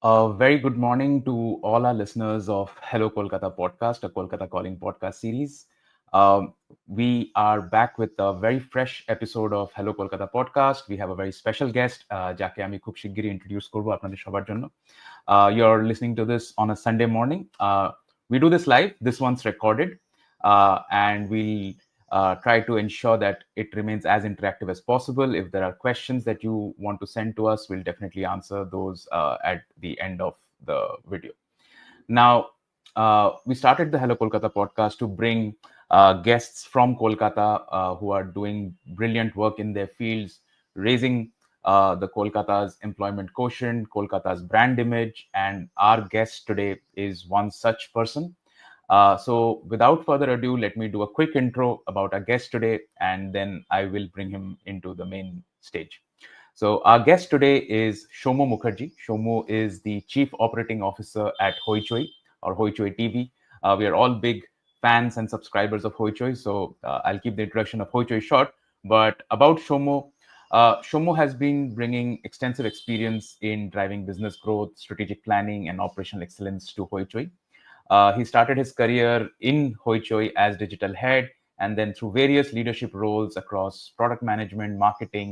A very good morning to all our listeners of Hello Kolkata podcast, a Kolkata Calling podcast series. We are back with a very fresh episode of Hello Kolkata podcast. We have a very special guest, যাকে আমি খুব শিগগিরই introduce করব আপনাদের সবার জন্য. You're listening to this on a Sunday morning. We do this live. This one's recorded, and we'll try to ensure that it remains as interactive as possible. If there are questions that you want to send to us, we'll definitely answer those at the end of the video. Now, we started the Hello Kolkata podcast to bring guests from Kolkata who are doing brilliant work in their fields, raising the Kolkata's employment quotient, Kolkata's brand image, and our guest today is one such person. So, without further ado, let me do a quick intro about our guest today, and then I will bring him into the main stage. So, our guest today is Soumya Mukherjee. Soumya is the Chief Operating Officer at Hoichoi or Hoichoi TV. We are all big fans and subscribers of Hoichoi, so I'll keep the introduction of Hoichoi short. But about Soumya, Soumya has been bringing extensive experience in driving business growth, strategic planning, and operational excellence to Hoichoi. He started his career in Hoichoi as digital head, and then through various leadership roles across product management, marketing,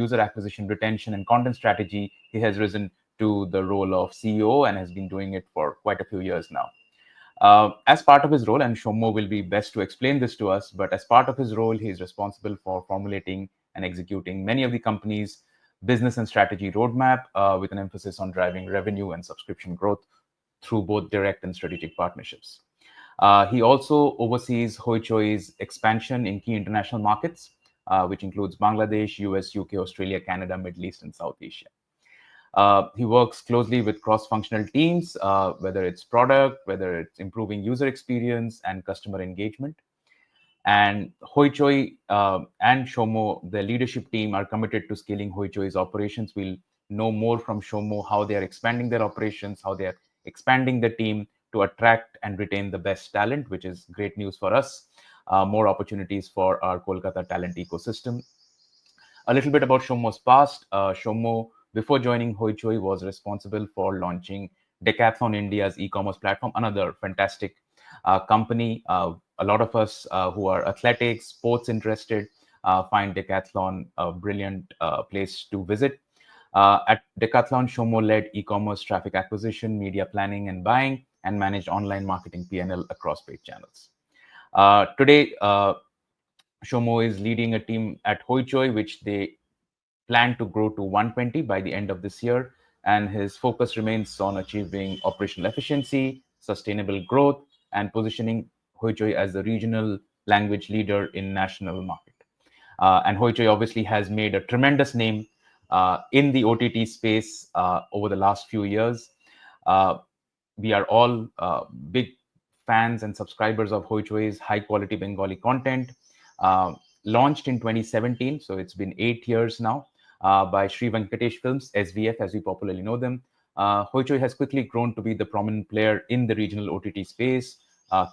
user acquisition, retention, and content strategy, he has risen to the role of CEO and has been doing it for quite a few years now. As part of his role, and Soumya will be best to explain this to us, but as part of his role, he is responsible for formulating and executing many of the company's business and strategy roadmap with an emphasis on driving revenue and subscription growth through both direct and strategic partnerships. He also oversees Hoichoi's expansion in key international markets, which includes Bangladesh, US, UK, Australia, Canada, Middle East, and South Asia. He works closely with cross-functional teams, whether it's product, whether it's improving user experience and customer engagement. And Hoichoi and Soumya, the leadership team, are committed to scaling Hoichoi's operations. We'll know more from Soumya how they are expanding their operations, how they are expanding the team to attract and retain the best talent, which is great news for us. More opportunities for our Kolkata talent ecosystem. A little bit about Soumya's past. Soumya, before joining Hoichoi, was responsible for launching Decathlon India's e-commerce platform, another fantastic company. A lot of us who are athletics, sports interested, find Decathlon a brilliant place to visit. At Decathlon, Soumya led e-commerce traffic acquisition, media planning and buying, and managed online marketing P&L across paid channels. Today, Soumya is leading a team at Hoichoi, which they plan to grow to 120 by the end of this year. And his focus remains on achieving operational efficiency, sustainable growth, and positioning Hoichoi as the regional language leader in national market. And Hoichoi obviously has made a tremendous name in the OTT space over the last few years. We are all big fans and subscribers of Hoichoi's high quality Bengali content. Launched in 2017, so it's been 8 years now, by Sri Venkatesh Films, SVF as we popularly know them. Hoichoi has quickly grown to be the prominent player in the regional OTT space,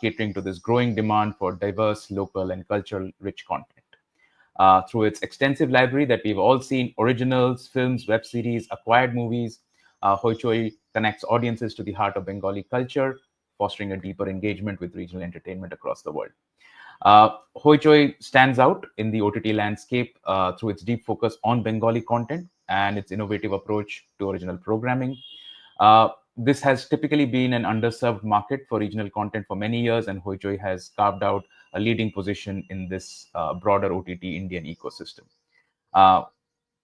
catering to this growing demand for diverse, local, and cultural rich content. Through its extensive library that we've all seen, originals, films, web series, acquired movies, Hoichoi connects audiences to the heart of Bengali culture, fostering a deeper engagement with regional entertainment across the world. Hoichoi stands out in the OTT landscape through its deep focus on Bengali content and its innovative approach to original programming. This has typically been an underserved market for regional content for many years, and Hoichoi has carved out a leading position in this broader OTT Indian ecosystem. Uh,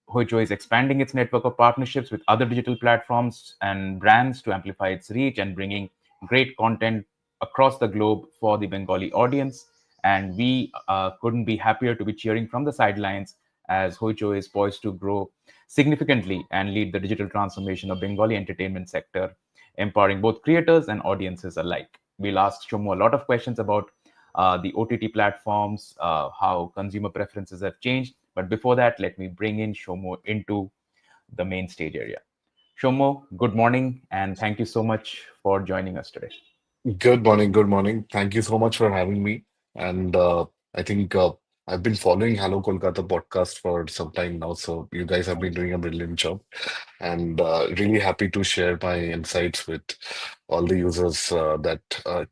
Hoichoi is expanding its network of partnerships with other digital platforms and brands to amplify its reach and bringing great content across the globe for the Bengali audience. And we couldn't be happier to be cheering from the sidelines as Hoichoi is poised to grow significantly and lead the digital transformation of Bengali entertainment sector, empowering both creators and audiences alike. We'll ask Soumya a lot of questions about the OTT platforms, how consumer preferences have changed. But before that, let me bring in Soumya into the main stage area. Soumya, good morning, and thank you so much for joining us today. Good morning. Good morning. Thank you so much for having me. And I think I've been following Hello Kolkata podcast for some time now, so you guys have been doing a brilliant job, and really happy to share my insights with all the users that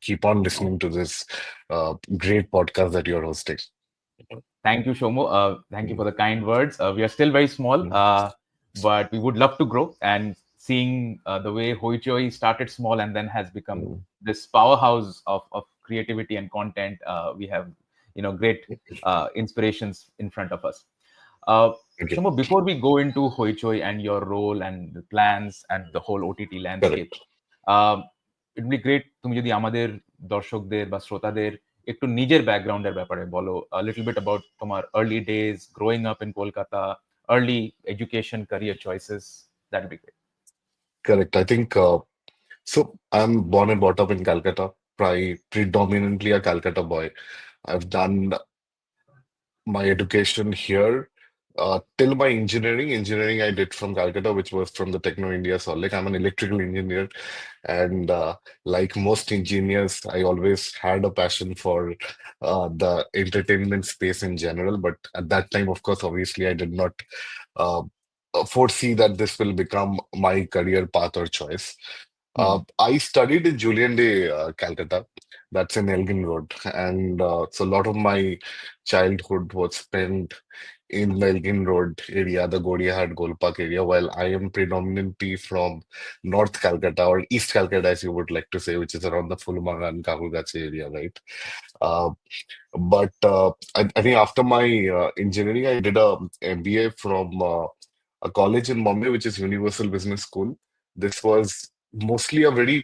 keep on listening to this great podcast that you're hosting. Thank you, Shomo. Thank you Mm, for the kind words. We are still very small, mm, but we would love to grow. And seeing the way Hoichoi started small and then has become mm. this powerhouse of creativity and content, we have great inspirations in front of us. Uh, Okay, Shomo, before we go into Hoichoi and your role and the plans and the whole OTT landscape, correct. It be great তুমি যদি আমাদের দর্শকদের বা শ্রোতাদের একটু নিজের ব্যাকগ্রাউন্ডের ব্যাপারে বলো লিটল বিট অ্যাবাউট তোমার early days growing up in Kolkata early education career choices that be great Correct. I think so. I'm born and brought up in Calcutta, predominantly a Calcutta boy. I've done my education here till my engineering. Engineering I did from Calcutta, which was from the Techno India. So, like, I'm an electrical engineer, and like most engineers, I always had a passion for the entertainment space in general. But at that time, of course, obviously, I did not uh, foresee that this will become my career path or choice. Hmm I studied in Julian Day, Calcutta. That's in Elgin Road. And so a lot of my childhood was spent in the Elgin Road area, the Godiahat Golpark area, while I am predominantly from North Calcutta or East Calcutta, as you would like to say, which is around the Fulumanga and Kahulgache area, right? Uh, but I think after my engineering, I did a MBA from a college in Bombay, which is Universal Business School. This was mostly a very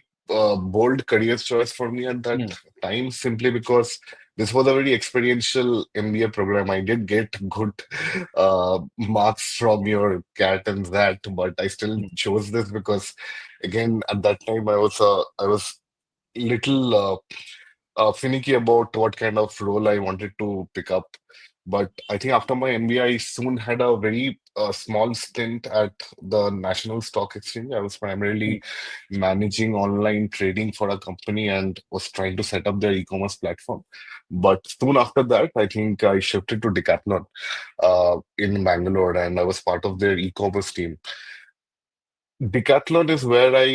bold career choice for me at that hmm time, simply because this was a very experiential MBA program. I did get good marks from your CAT and that, but I still hmm chose this because, again, at that time I was little finicky about what kind of role I wanted to pick up. But I think after my MBA, I soon had a very small stint at the National Stock Exchange. I was hmm primarily managing online trading for a company and was trying to set up their e-commerce platform. But soon after that, I think I shifted to Decathlon in Bangalore, and I was part of their e-commerce team. Decathlon is where I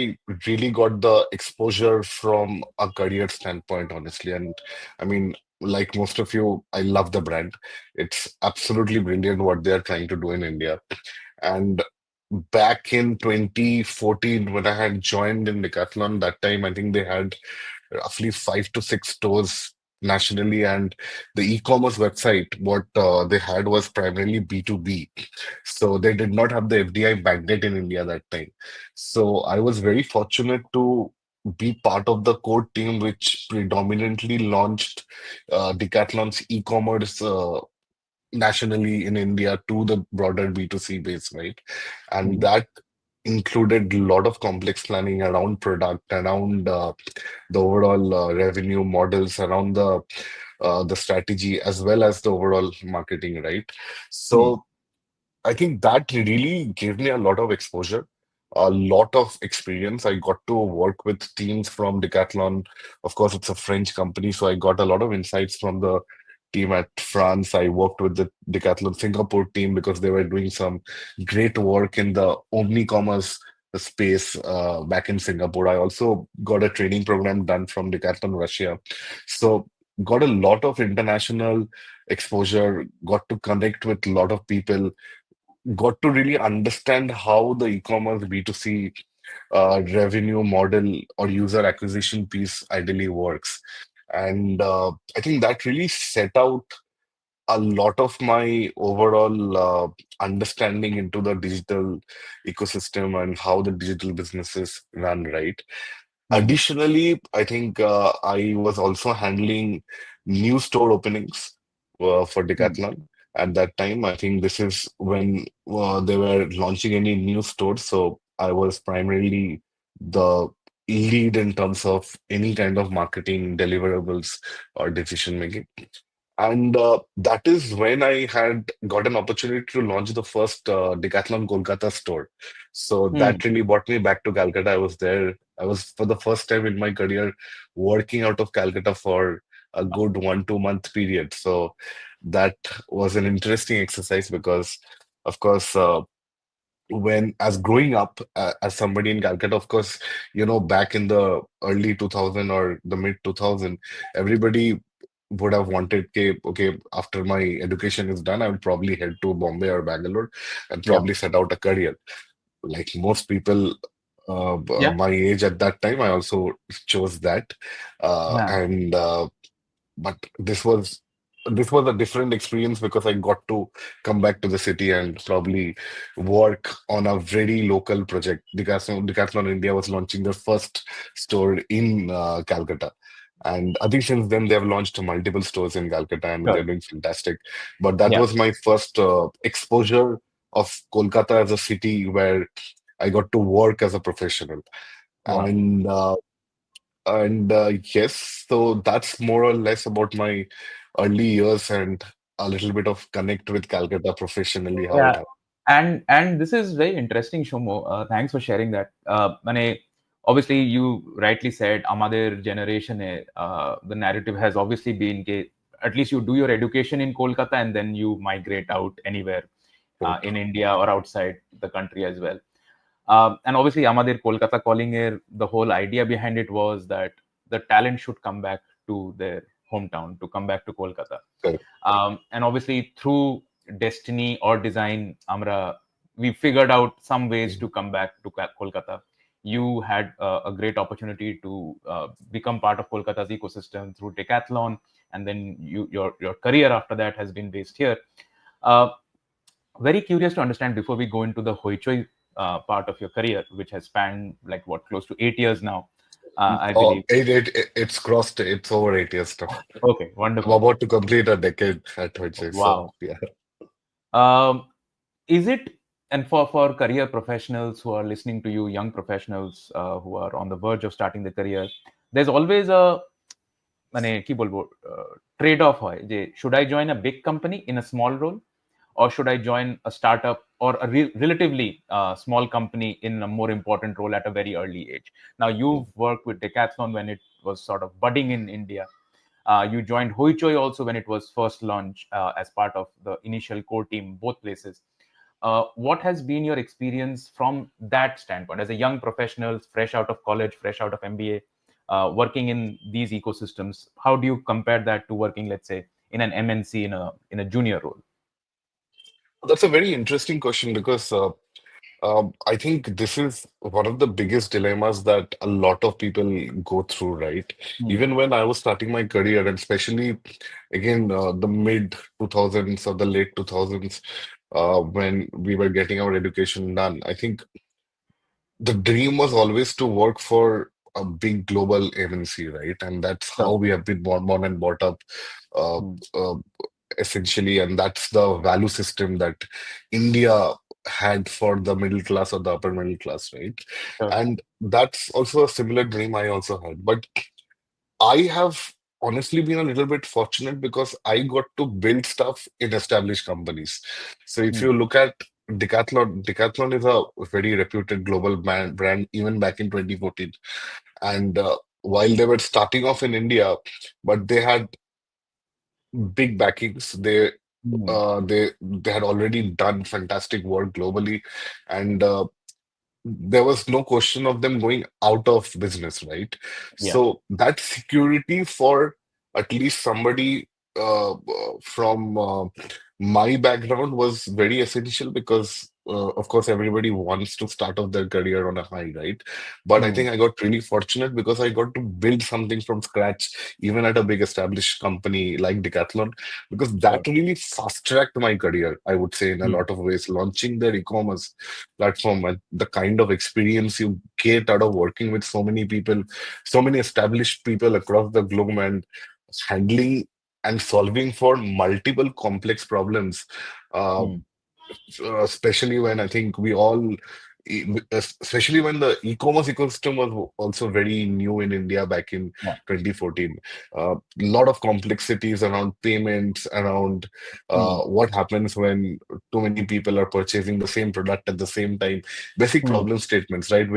really got the exposure from a career standpoint, honestly. And I mean, like most of you, I love the brand. It's absolutely brilliant what they're trying to do in India. And back in 2014, when I had joined in Decathlon, that time I think they had roughly 5 to 6 stores nationally, and the e-commerce website, what they had was primarily B2B. So they did not have the FDI magnet in India that time. So I was very fortunate to be part of the core team which predominantly launched Decathlon's e-commerce nationally in India to the broader B2C base, right? And hmm that included a lot of complex planning around product, around the overall revenue models, around the strategy, as well as the overall marketing, right? Hmm So I think that really gave me a lot of exposure, a lot of experience. I got to work with teams from Decathlon. Of course, it's a French company, so I got a lot of insights from the team at France. I worked with the Decathlon Singapore team because they were doing some great work in the omni-commerce space back in Singapore. I also got a training program done from Decathlon Russia. So got a lot of international exposure, got to connect with a lot of people, got to really understand how the e-commerce B2C revenue model or user acquisition piece ideally works. And I think that really set out a lot of my overall understanding into the digital ecosystem and how the digital businesses run, right? Hmm Additionally, I think I was also handling new store openings for hmm Decathlon at that time. I think this is when they were launching any new stores. So I was primarily the lead in terms of any kind of marketing deliverables or decision making. And that is when I had got an opportunity to launch the first Decathlon Kolkata store. So hmm that really brought me back to Calcutta. I was there. I was for the first time in my career working out of Calcutta for a good 1 2 month period. So that was an interesting exercise because, of course, when as growing up as somebody in Calcutta, of course, back in the early 2000 or the mid 2000, everybody would have wanted, okay, after my education is done, I will probably head to Bombay or Bangalore and Yeah. probably set out a career. Like most people Yeah. my age at that time, I also chose that. Yeah. And but this was a different experience because I got to come back to the city and probably work on a very local project. Decathlon India was launching their first store in Calcutta. And I think since then they have launched multiple stores in Calcutta and they're Sure. doing fantastic. But that Yeah. was my first exposure of Kolkata as a city where I got to work as a professional. Wow. And yes, so that's more or less about my early years and a little bit of connect with Calcutta professionally, how it Yeah, happened. and this is very interesting, Shomo. Thanks for sharing that. মানে obviously you rightly said আমাদের generation the narrative has obviously been at least you do your education in Kolkata and then you migrate out anywhere Correct. in India or outside the country as well. And obviously আমাদের Kolkata calling the whole idea behind it was that the talent should come back to their hometown, to come back to Kolkata. Correct. And obviously through destiny or design amra we figured out some ways to Mhm. come back to Kolkata. You had a great opportunity to become part of Kolkata's ecosystem through Decathlon, and then your career after that has been based here. uh, very curious to understand before we go into the Hoichoi part of your career, which has spanned like what, close to 8 years now, I Oh, believe. it's crossed, it's over 8 years now. Okay, I'm wonderful. about to complete a decade at Hoichoi, so Wow. yeah. Um, is it, and for career professionals who are listening to you, young professionals who are on the verge of starting the career, there's always a মানে কি বলবো trade of হয় যে should I join a big company in a small role, or should I join a startup or a relatively small company in a more important role at a very early age. Now you've worked with Decathlon when it was sort of budding in India. You joined Hoichoi also when it was first launched as part of the initial core team, both places. What has been your experience from that standpoint as a young professional, fresh out of college, fresh out of MBA, working in these ecosystems? How do you compare that to working, let's say, in an MNC in a junior role? That's a very interesting question because I think this is one of the biggest dilemmas that a lot of people go through, right? Hmm. Even when I was starting my career, and especially again the mid 2000s or the late 2000s, when we were getting our education done, I think the dream was always to work for a big global MNC, right? And that's how Sure. we have been born and brought up, uh, Hmm. uh, essentially. And that's the value system that India had for the middle class or the upper middle class, right? Sure. And that's also a similar dream I also had. But I have honestly been a little bit fortunate because I got to build stuff in established companies. So if Hmm. you look at Decathlon is a very reputed global brand even back in 2014. And while they were starting off in India, but they had big backings. Hmm. They had already done fantastic work globally, and there was no question of them going out of business, right? Yeah. So that security for at least somebody from my background was very essential because, of course, everybody wants to start off their career on a high, right? But I Hmm. think I got really fortunate because I got to build something from scratch, even at a big established company like Decathlon, because Sure. that really fast-tracked my career, I would say, in a Hmm. lot of ways. Launching their e-commerce platform and the kind of experience you get out of working with so many people, so many established people across the globe, and handling and solving for multiple complex problems. Uh, Hmm. Especially when I think we all especially when the e-commerce ecosystem was also very new in India back in Yeah. 2014. A lot of complexities around payments, around Hmm. what happens when too many people are purchasing the same product at the same time. Basic Hmm. problem statements, right?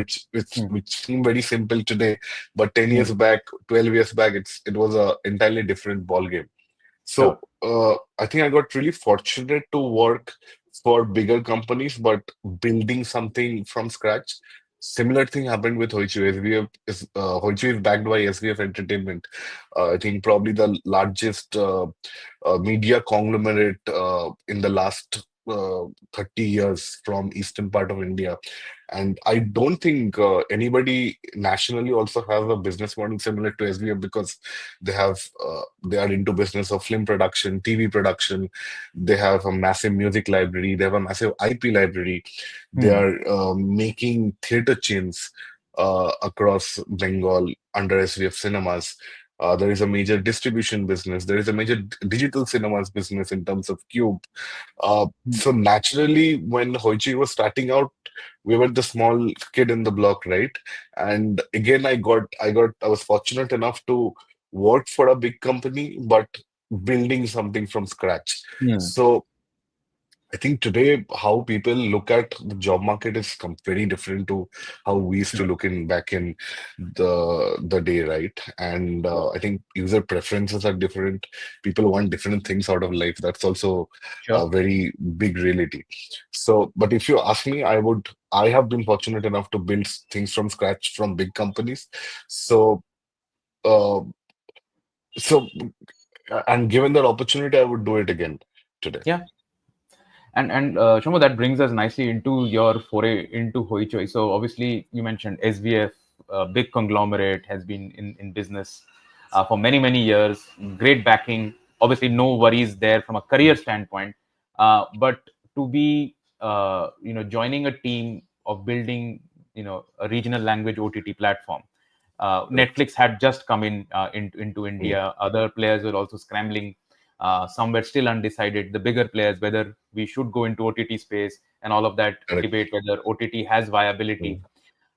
Hmm. Which seem very simple today, but 10 Hmm. years back, 12 years back, it was a entirely different ball game. Sure. So I think I got really fortunate to work for bigger companies, but building something from scratch. Similar thing happened with Hoichoi. Hoichoi is backed by SVF Entertainment. I think probably the largest media conglomerate in the last 30 years from eastern part of India. And I don't think anybody nationally also has a business model similar to SVF because they are into business of film production, TV production. They have a massive music library. They have a massive IP library. They Hmm. are making theater chains across Bengal under SVF Cinemas. There is a major distribution business. There is a major digital cinemas business in terms of Cube. Hmm. So naturally, when Hoichi was starting out, we were the small kid in the block, right? And again, I was fortunate enough to work for a big company, but building something from scratch. Hmm. So I think today how people look at the job market is very different to how we used to Sure. look in back in the day, right? And Sure. I think user preferences are different. People want different things out of life. That's also a Sure. very big reality. So, but if you ask me, I have been fortunate enough to build things from scratch from big companies. So, uh, and given that opportunity, I would do it again today. Yeah. And Shoma, that brings us nicely into your foray into Hoichoi. So obviously, you mentioned SVF, big conglomerate, has been in business for many years. Great backing. Obviously, no worries there from a career standpoint. But to be joining a team of building a regional language OTT platform. Correct. Netflix had just come into Mm, India. Other players were also scrambling. Some were still undecided. The bigger players, whether we should go into OTT space and all of that correct. debate, whether OTT has viability.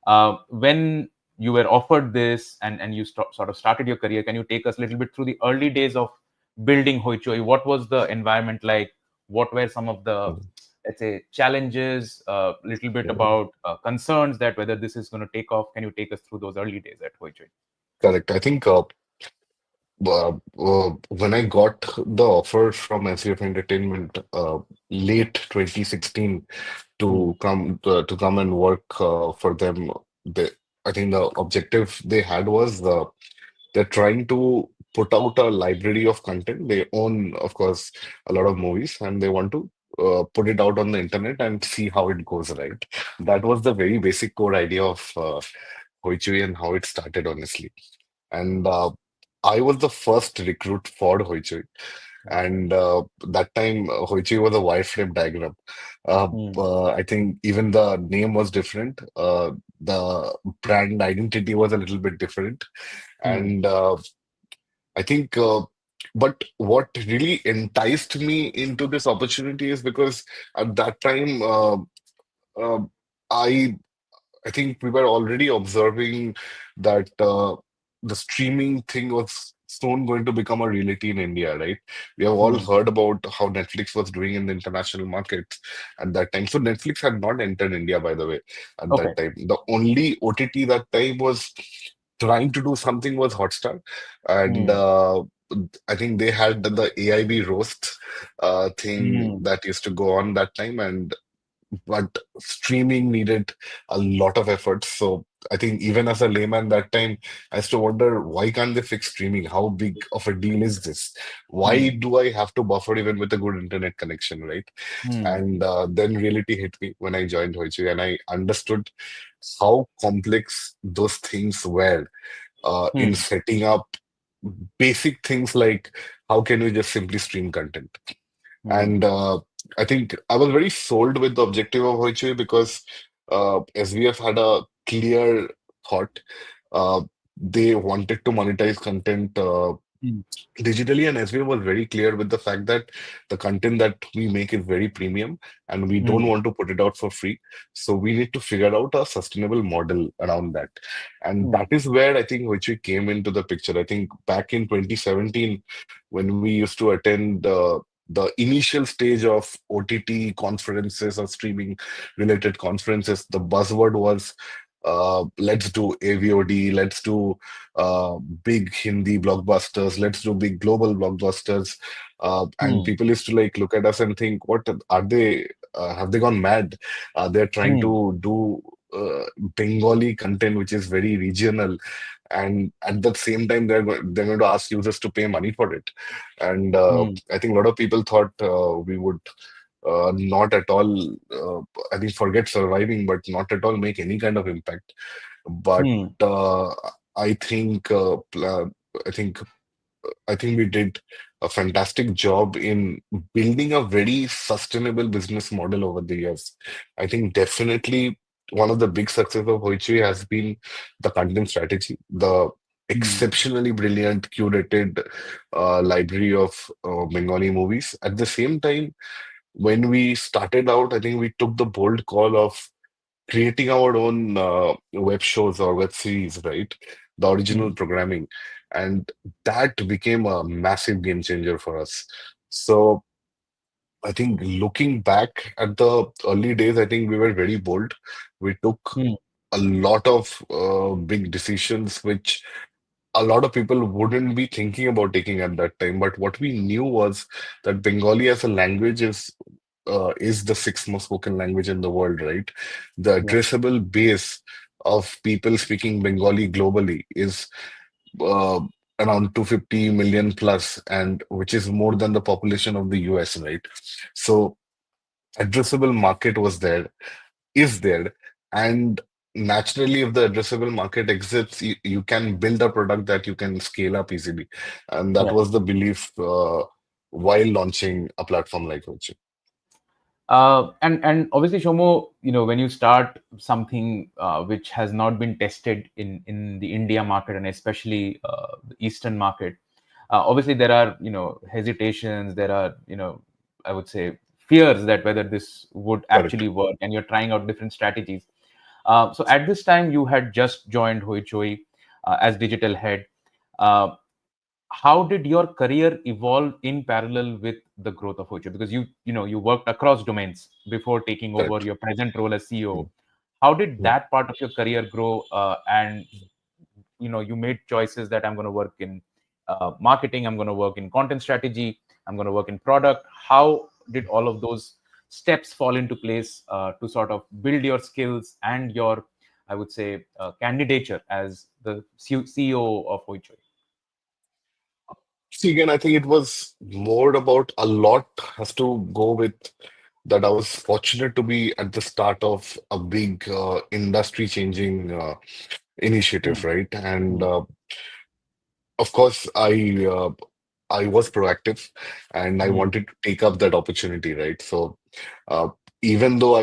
Mm. When you were offered this and you sort of started your career, can you take us a little bit through the early days of building Hoichoi? What was the environment like? What were some of the, Mm. let's say, challenges? A little bit Mm. about concerns that whether this is going to take off. Can you take us through those early days at Hoichoi? Correct. I think when I got the offer from SVF Entertainment late 2016 Hmm. to come and work for them, I think the objective they had was they're trying to put out a library of content. They own, of course, a lot of movies, and they want to put it out on the internet and see how it goes, right? That was the very basic core idea of Hoichoi and how it started, honestly. And I was the first recruit for Hoichoi. And that time, Hoichoi was a wireframe diagram. Hmm. I think even the name was different. The brand identity was a little bit different. Hmm. And I think, but what really enticed me into this opportunity is because at that time, uh, I I think we were already observing that the streaming thing was soon going to become a reality in India, right? We have all Hmm. heard about how Netflix was doing in the international markets at that time. So Netflix had not entered India, by the way, at Okay. that time. The only OTT that time was trying to do something was Hotstar, and Hmm. I think they had the AIB roast thing Hmm. that used to go on that time, and but streaming needed a lot of effort. So I think even as a layman that time, I used to wonder why can't they fix streaming? How big of a deal is this? Why Hmm. do I have to buffer even with a good internet connection, right? Hmm. And then reality hit me when I joined Hoichi, and I understood how complex those things were in Hmm. setting up basic things like how can we just simply stream content. Hmm. And I think I was very sold with the objective of Hoichoi because SVF had a clear thought. Uh, they wanted to monetize content mm, Digitally, and SBM was very clear with the fact that the content that we make is very premium and we don't mm, want to put it out for free. So we need to figure out a sustainable model around that. And mm, that is where I think which we came into the picture. I think back in 2017, when we used to attend the initial stage of OTT conferences or streaming related conferences, the buzzword was let's do AVOD, let's do uh, big Hindi blockbusters, let's do big global blockbusters. And mm, people used to like look at us and think, what are they? Have they gone mad? They're trying mm, to do uh, Bengali content, which is very regional, and at the same time, they're going to ask users to pay money for it. And mm, I think a lot of people thought we would not at all, I think, forget surviving, but not at all make any kind of impact. But mm, uh, I think I think I think we did a fantastic job in building a very sustainable business model over the years. I think definitely one of the big success of Hoichoi has been the content strategy, the mm, exceptionally brilliant curated library of Bengali movies. At the same time, when we started out, I think we took the bold call of creating our own web shows or web series, right? The original mm, programming. And that became a massive game changer for us. So I think looking back at the early days, I think we were very bold. We took mm, a lot of big decisions, which a lot of people wouldn't be thinking about taking at that time. But what we knew was that Bengali as a language is the sixth most spoken language in the world, right? The yeah, addressable base of people speaking Bengali globally is uh, around 250 million plus, and which is more than the population of the US, right? So addressable market was there, is there, and naturally, if the addressable market exists, you can build a product that you can scale up easily, and that yeah. was the belief while launching a platform like Hoichoi. And obviously, Shomo, when you start something which has not been tested in the India market and especially the Eastern market, obviously there are hesitations, there are I would say fears that whether this would Correct. actually work, and you're trying out different strategies. So at this time, you had just joined Hoichoi as digital head. Uh, how did your career evolve in parallel with the growth of Hoichoi? Because you worked across domains before taking over Correct. your present role as CEO. Mm, How did mm. that part of your career grow? And you made choices that I'm going to work in marketing, I'm going to work in content strategy, I'm going to work in product. How did all of those steps fall into place to sort of build your skills and your, I would say, candidature as the CEO of Hoichoi? See, again, I think it was more about a lot has to go with that I was fortunate to be at the start of a big industry changing initiative, Hmm, right? And hmm, of course, I was proactive and I hmm, wanted to take up that opportunity, right? So uh, even though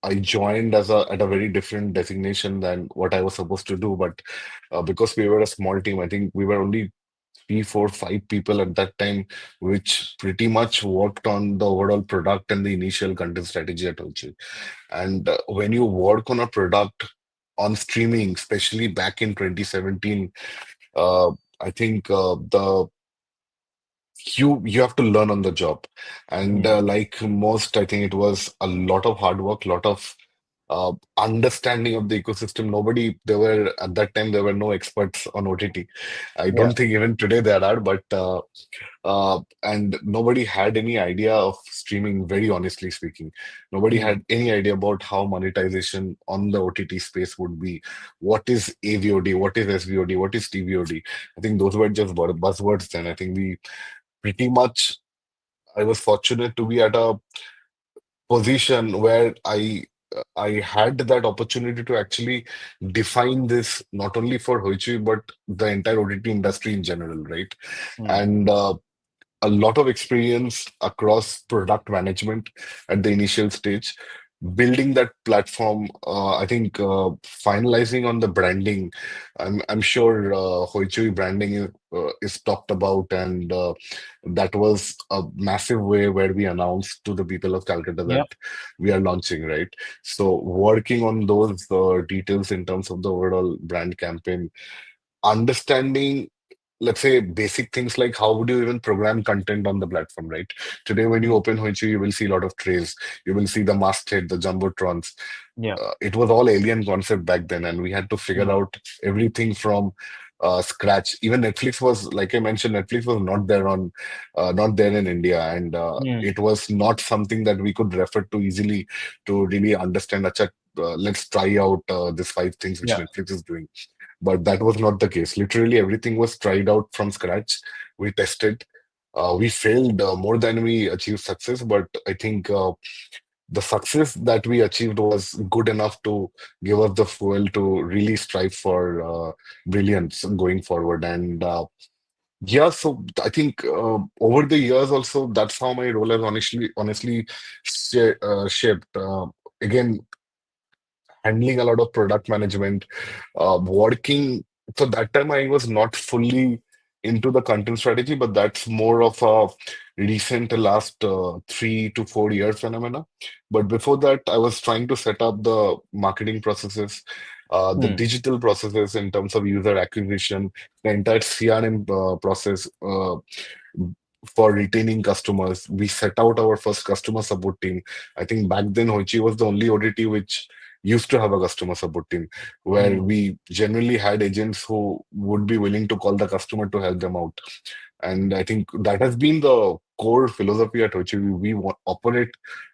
I joined as a at a very different designation than what I was supposed to do, but because we were a small team, I think we were only three, four, five people at that time, which pretty much worked on the overall product and the initial content strategy at Olchi. And when you work on a product on streaming, especially back in 2017, uh, I think the you have to learn on the job, and hmm. like most, I think it was a lot of hard work, lot of understanding of the ecosystem. Nobody, there were at that time there were no experts on OTT. I Yeah. don't think even today there are, but and nobody had any idea of streaming, very honestly speaking. Nobody Hmm, had any idea about how monetization on the OTT space would be. What is AVOD? What is SVOD? What is TVOD? I think those were just buzzwords then. I think we pretty much, I was fortunate to be at a position where I had that opportunity to actually define this not only for Hoichi but the entire OTT industry in general, right? hmm, And a lot of experience across product management at the initial stage. building that platform, I think finalizing on the branding. I'm sure Hoichoi branding is talked about, and that was a massive way where we announced to the people of Calcutta that Yeah. we are launching, right? So working on those details in terms of the overall brand campaign, understanding, let's say, basic things like how would you even program content on the platform, right? Today, when you Mm. open Hoichi, you will see a lot of trays. You will see the masthead, the jumbotrons. Yeah. It was all alien concept back then, and we had to figure Mm. out everything from scratch. Even Netflix was, like I mentioned, Netflix was not there in India, and Mm. it was not something that we could refer to easily to really understand. Acha, let's try out these five things which Yeah. Netflix is doing. But that was not the case. Literally, everything was tried out from scratch. We tested. We failed more than we achieved success, but I think the success that we achieved was good enough to give us the fuel to really strive for brilliance going forward. And yeah, so I think over the years also, that's how my role has honestly shaped. Again, handling a lot of product management, working. So that time I was not fully into the content strategy, but that's more of a recent last 3 to 4 years phenomena. But before that, I was trying to set up the marketing processes, the Mm. digital processes in terms of user acquisition, the entire CRM process. For retaining customers, we set out our first customer support team. I think back then Hoichi was the only ODT which used to have a customer support team, where Mm. we generally had agents who would be willing to call the customer to help them out. And I think that has been the core philosophy at Hoichi. Operate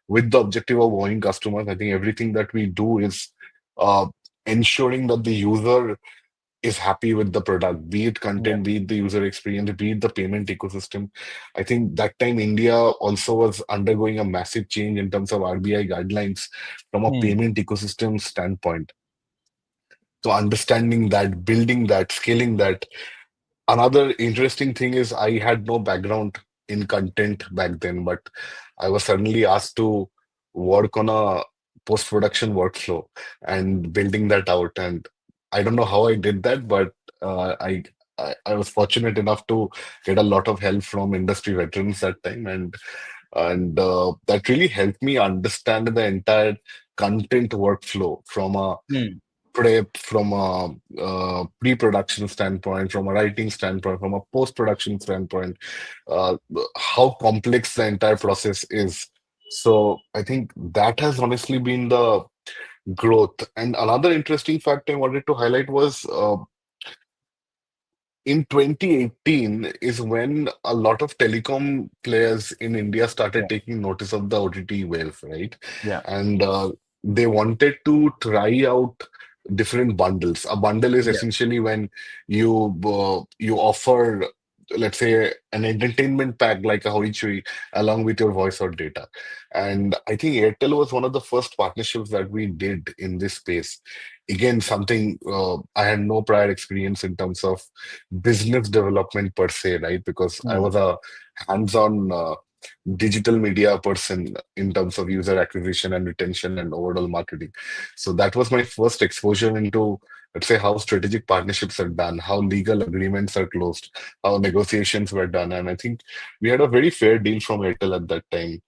with the objective of owning customers. I think everything that we do is uh, ensuring that the user is happy with the product, be it Yeah. content, be it the user experience, be it the payment ecosystem. I think that time India also was undergoing a massive change in terms of RBI guidelines from a Mm. payment ecosystem standpoint. So understanding that, building that, scaling that. Another interesting thing is I had no background in content back then, but I was suddenly asked to work on a post-production workflow and building that out. And I don't know how I did that, but uh, I, I was fortunate enough to get a lot of help from industry veterans that time, and that really helped me understand the entire content workflow from a Mm. prep, from a pre-production standpoint, from a writing standpoint, from a post-production standpoint, uh, how complex the entire process is. So I think that has honestly been the growth. And another interesting fact I wanted to highlight was in 2018 is when a lot of telecom players in India started Yeah. taking notice of the OTT wave, right? Yeah. And they wanted to try out different bundles. A bundle is Yeah. essentially when you offer, let's say, an entertainment pack like a Hoichoi along with your voice or data. And I think Airtel was one of the first partnerships that we did in this space. Again, something I had no prior experience in terms of business development per se, right? Because I Mm. was a hands-on digital media person in terms of user acquisition and retention and overall marketing. So that was my first exposure into, let's say, how strategic partnerships are done, how legal agreements are closed, how negotiations were done. And I think we had a very fair deal from Airtel at that time.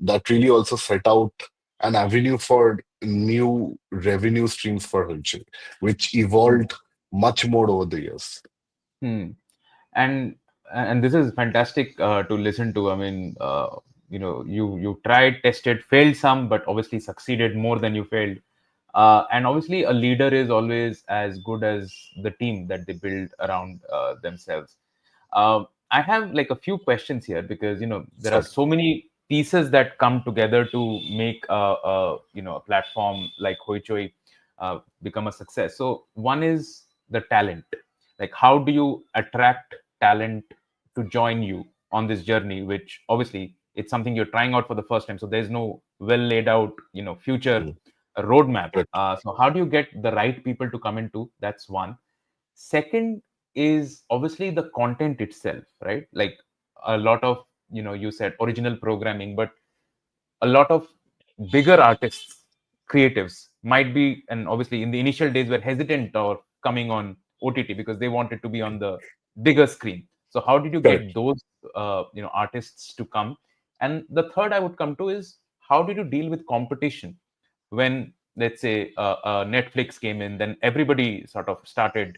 That really also set out an avenue for new revenue streams for Hulchin, which Mm. evolved much more over the years. Mm. and and this is fantastic to listen to. I mean, you tried, tested, failed some, but obviously succeeded more than you failed. And obviously a leader is always as good as the team that they build around themselves. I have like a few questions here, because there are Sure. so many pieces that come together to make a platform like Hoichoi become a success. So one is the talent. Like, how do you attract talent to join you on this journey, which obviously it's something you're trying out for the first time, so there's no well laid out future Mm. roadmap. Correct. So how do you get the right people to come into? That's one. Second is obviously the content itself, right? Like, a lot of, you said original programming, but a lot of bigger artists, creatives might be, and obviously in the initial days were hesitant or coming on OTT because they wanted to be on the bigger screen. So how did you get Correct. those artists to come? And the third I would come to is, how did you deal with competition when, let's say, Netflix came in, then everybody sort of started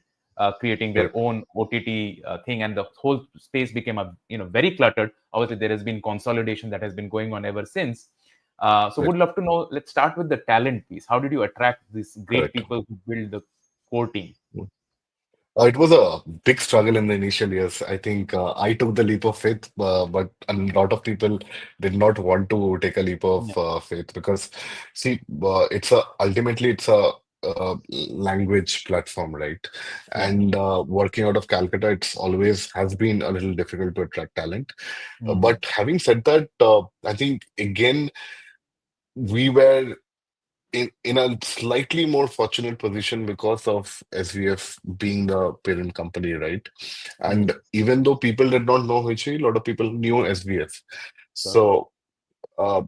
creating their Correct. own OTT thing, and the whole space became a very cluttered. Obviously, there has been consolidation that has been going on ever since. So, would Correct. love to know. Let's start with the talent piece. How did you attract these great Correct. people who build the core team? It was a big struggle in the initial years. I think I took the leap of faith, but a lot of people did not want to take a leap of Yeah, faith because, see, it's a ultimately it's a language platform, right? yeah, And working out of Calcutta, it's always has been a little difficult to attract talent. mm, But having said that, I think again we were in a slightly more fortunate position because of SVF being the parent company, right? And mm, even though people did not know Hoichoi, a lot of people knew SVF. sure, So, uh,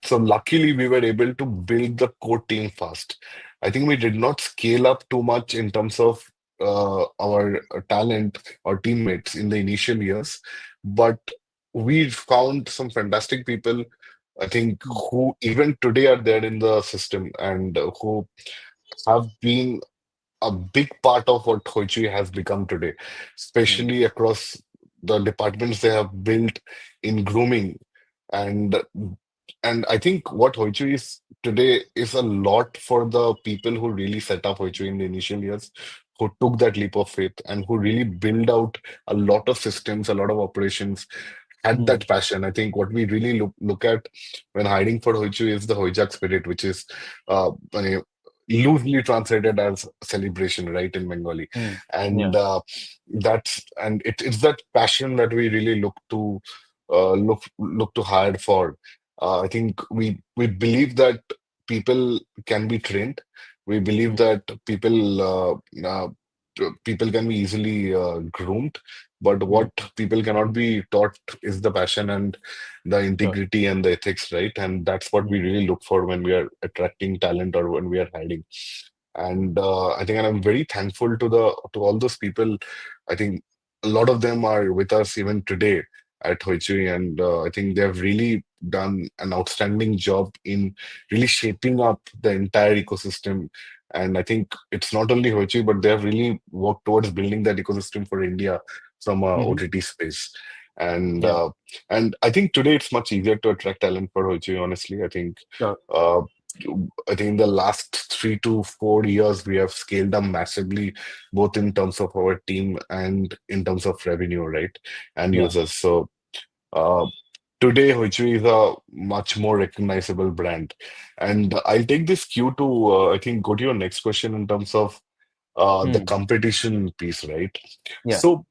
so luckily we were able to build the core team fast. I think we did not scale up too much in terms of our talent or teammates in the initial years, but we found some fantastic people, I think, mm, who even today are there in the system and who have been a big part of what Hoichi has become today, mm, especially across the departments they have built in grooming. And I think what Hoichi is today is a lot for the people who really set up Hoichi in the initial years, who took that leap of faith and who really build out a lot of systems, a lot of operations, had mm, that passion. I think what we really look at when hiding for Hoichu is the Hoijak spirit, which is loosely translated as celebration, right, in Bengali. mm, And yeah, it's that passion that we really look to hire for. I think we believe that people can be trained. We believe mm, that people can be easily groomed, but mm, what people cannot be taught is the passion and the sure, integrity and the ethics, right? And that's what we mm, really look for when we are attracting talent or when we are hiring. And I think, and I'm very thankful to all those people. I think a lot of them are with us even today at Hoichui, and I think they have really done an outstanding job in really shaping up the entire ecosystem. And I think it's not only Hoichui, but they have really worked towards building that ecosystem for India from a hmm, OTT space. And yeah, uh, and I think today it's much easier to attract talent for Hoichui, honestly. sure, Uh, I think in the last 3 to 4 years, we have scaled up massively, both in terms of our team and in terms of revenue, right? And yeah, users. So uh, today, Hoichu is a much more recognizable brand. And I'll take this cue to, I think, go to your next question in terms of the mm, competition piece, right? yeah, So,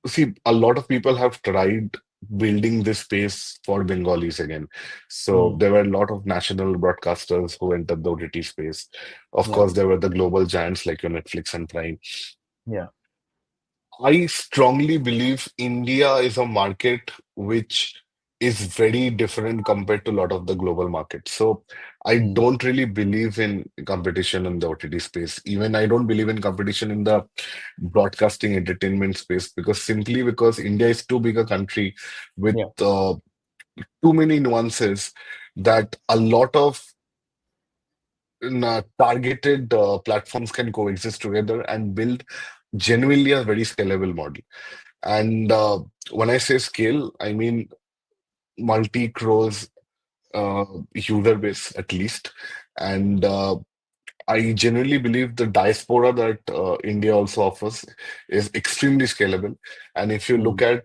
see, a lot of people have tried building this space for Bengalis again. So mm, there were a lot of national broadcasters who entered the OTT space. Of yeah, course, there were the global giants like your Netflix and Prime. yeah, I strongly believe India is a market which is very different compared to a lot of the global markets. So I mm, don't really believe in competition in the OTT space. Even I don't believe in competition in the broadcasting entertainment space because simply because India is too big a country with yeah, too many nuances that a lot of targeted platforms can coexist together and build genuinely a very scalable model. And when I say scale, I mean multi crores user base at least. And I genuinely believe the diaspora that India also offers is extremely scalable. And if you look mm, at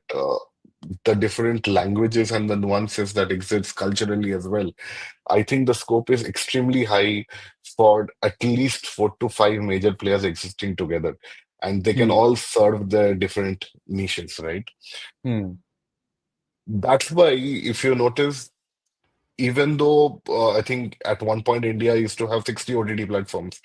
the different languages and the nuances that exist culturally as well, I think the scope is extremely high for at least 4 to 5 major players existing together. And they can mm, all serve their different niches, right? mm, That's why, if you notice, even though I think at one point India used to have 60 OTT platforms,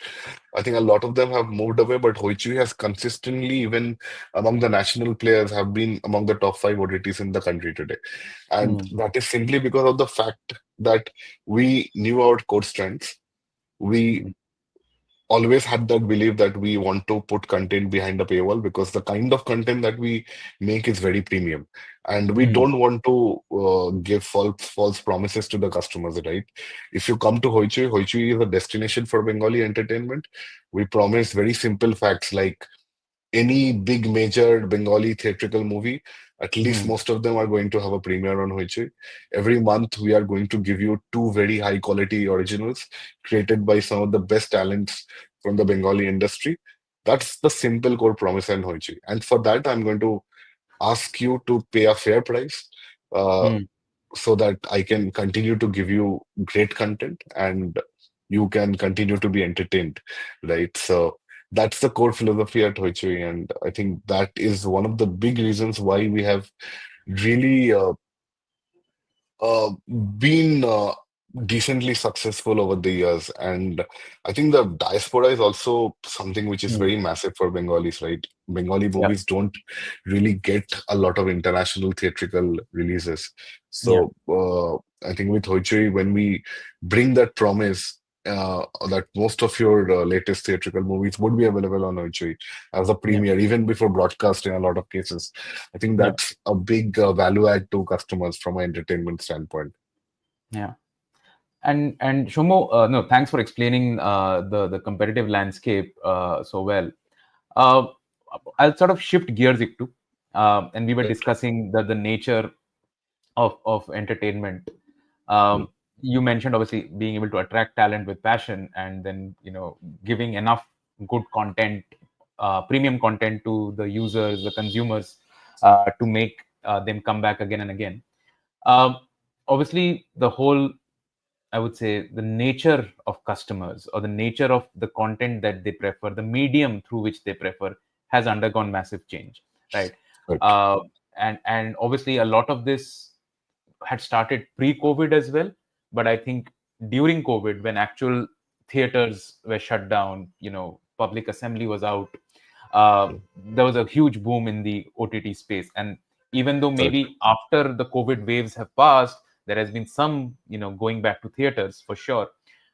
I think a lot of them have moved away, but Hoichoi has consistently, even among the national players, have been among the top five OTTs in the country today. And Mm, that is simply because of the fact that we knew our core strengths. We mm, always had that belief that we want to put content behind the paywall because the kind of content that we make is very premium, and we mm, don't want to give false promises to the customers, right? If you come to Hoichoi, Hoichoi is a destination for Bengali entertainment. We promise very simple facts like any big major Bengali theatrical movie, at least mm, most of them are going to have a premiere on Hoichoi. Every month, we are going to give you two very high quality originals created by some of the best talents from the Bengali industry. That's the simple core promise on Hoichoi. And for that, I'm going to ask you to pay a fair price. Uh, mm, so that I can continue to give you great content and you can continue to be entertained, right? So that's the core philosophy at Hoichoi, and I think that is one of the big reasons why we have really uh, been decently successful over the years. And I think the diaspora is also something which is mm. very massive for Bengalis, right? Bengali Yeah, movies don't really get a lot of international theatrical releases. yeah, So I think with Hoichoi, when we bring that promise, that most of your latest theatrical movies would be available on Hoichoi as a yeah, premiere, even before broadcast in a lot of cases. I think yeah, that's a big value add to customers from an entertainment standpoint. yeah. And Shomo, no, thanks for explaining the competitive landscape so well. Uh, I'll sort of shift gears it to, and we were Right. discussing the nature of entertainment. Mm, Um, you mentioned obviously being able to attract talent with passion, and then giving enough good content, premium content to the users, the consumers, to make them come back again and again. Um, Obviously, the whole, I would say, the nature of customers or the nature of the content that they prefer, the medium through which they prefer, has undergone massive change, right? right. Uh, and obviously, a lot of this had started pre-COVID as well, but I think during COVID, when actual theaters were shut down, public assembly was out, Mm, there was a huge boom in the OTT space. And even though correct. maybe after the COVID waves have passed, there has been some, going back to theaters for sure,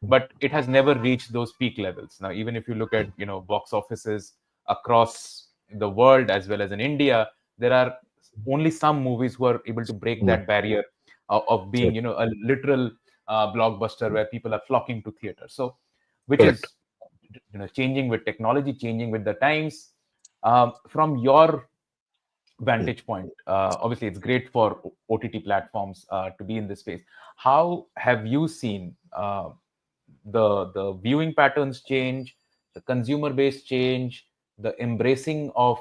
but it has never reached those peak levels. Now, even if you look at, box offices across the world as well as in India, there are only some movies who are able to break Mm, that barrier of being, right. a literal blockbuster where people are flocking to theaters. So, which Correct. is, changing with technology, changing with the times. From your Mm. vantage point, obviously it's great for OTT platforms to be in this space. How have you seen the viewing patterns change, the consumer base change, the embracing of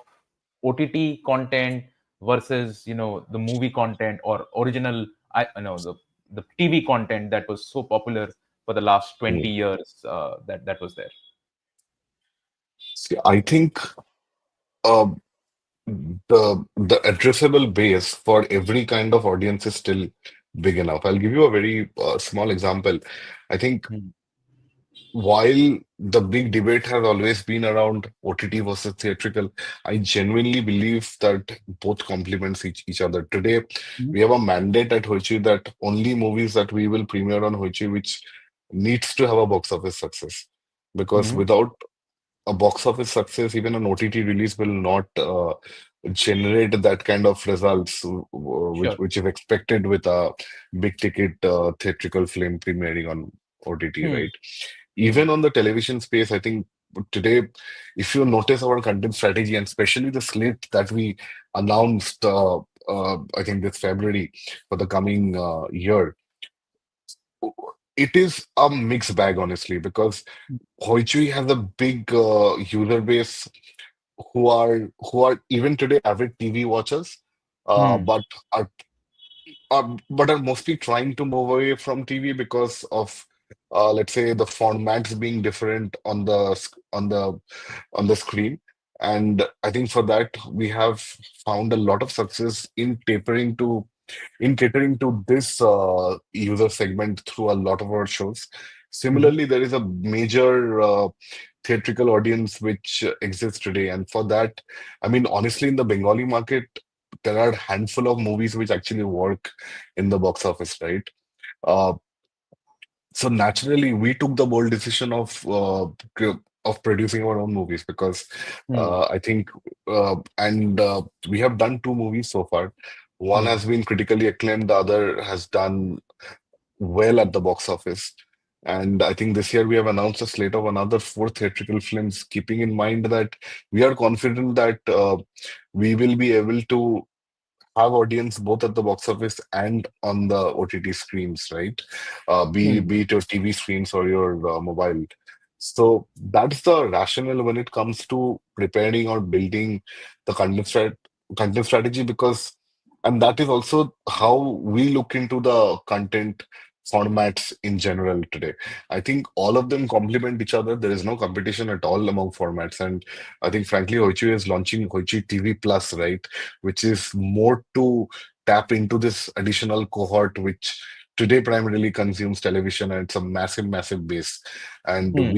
OTT content versus the movie content or original, I know, the TV content that was so popular for the last Mm. 20 years, that was there. See, I think uh, the addressable base for every kind of audience is still big enough. I'll give you a very small example. I think Hmm. while the big debate has always been around OTT versus theatrical, I genuinely believe that both complements each other. Today, we have a mandate at Hoichi that only movies that we will premiere on Hoichi, which needs to have a box office success. Because Hmm. without a box office success, even an OTT release will not generate that kind of results Sure. which is expected with a big ticket theatrical film premiering on OTT, Hmm. right? Hmm. Even on the television space, I think today, if you notice our content strategy and especially the slate that we announced, I think this February for the coming year, it is a mixed bag, honestly, because Hoichoi has a big user base who are even today avid TV watchers, uh, Hmm. but are but are mostly trying to move away from TV because of let's say the formats being different on the screen. And I think for that we have found a lot of success in tapering to in catering to this user segment through a lot of our shows. Mhm. Similarly, there is a major theatrical audience which exists today, and for that, I mean, honestly, in the Bengali market, there are a handful of movies which actually work in the box office, right? Uh, so naturally, we took the bold decision of producing our own movies because Hmm. I think and we have done two movies so far. One Hmm. has been critically acclaimed, the other has done well at the box office. And I think this year we have announced a slate of another four theatrical films, keeping in mind that we are confident that we will be able to have audience both at the box office and on the OTT screens, right? Hmm. Be it your TV screens or your mobile. So that's the rationale when it comes to preparing or building the content strategy because, and that is also how we look into the content formats in general today. I think all of them complement each other. There is no competition at all among formats. And I think frankly, Hoichoi is launching Hoichoi TV Plus, right? Which is more to tap into this additional cohort, which today primarily consumes television, and it's a massive, massive base. And Hmm.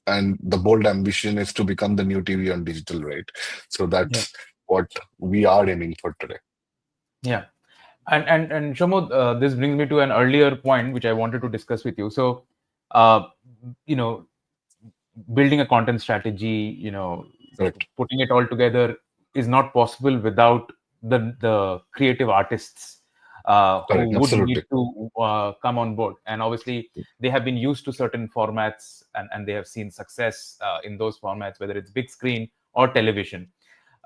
and the bold ambition is to become the new TV on digital, right? So Yeah. that's what we are aiming for today. Yeah. And Shamod, this brings me to an earlier point which I wanted to discuss with you. So, uh, you know, building a content strategy, Correct. putting it all together is not possible without the creative artists who Correct. would need Absolutely. to come on board. And obviously, they have been used to certain formats, and they have seen success in those formats, whether it's big screen or television.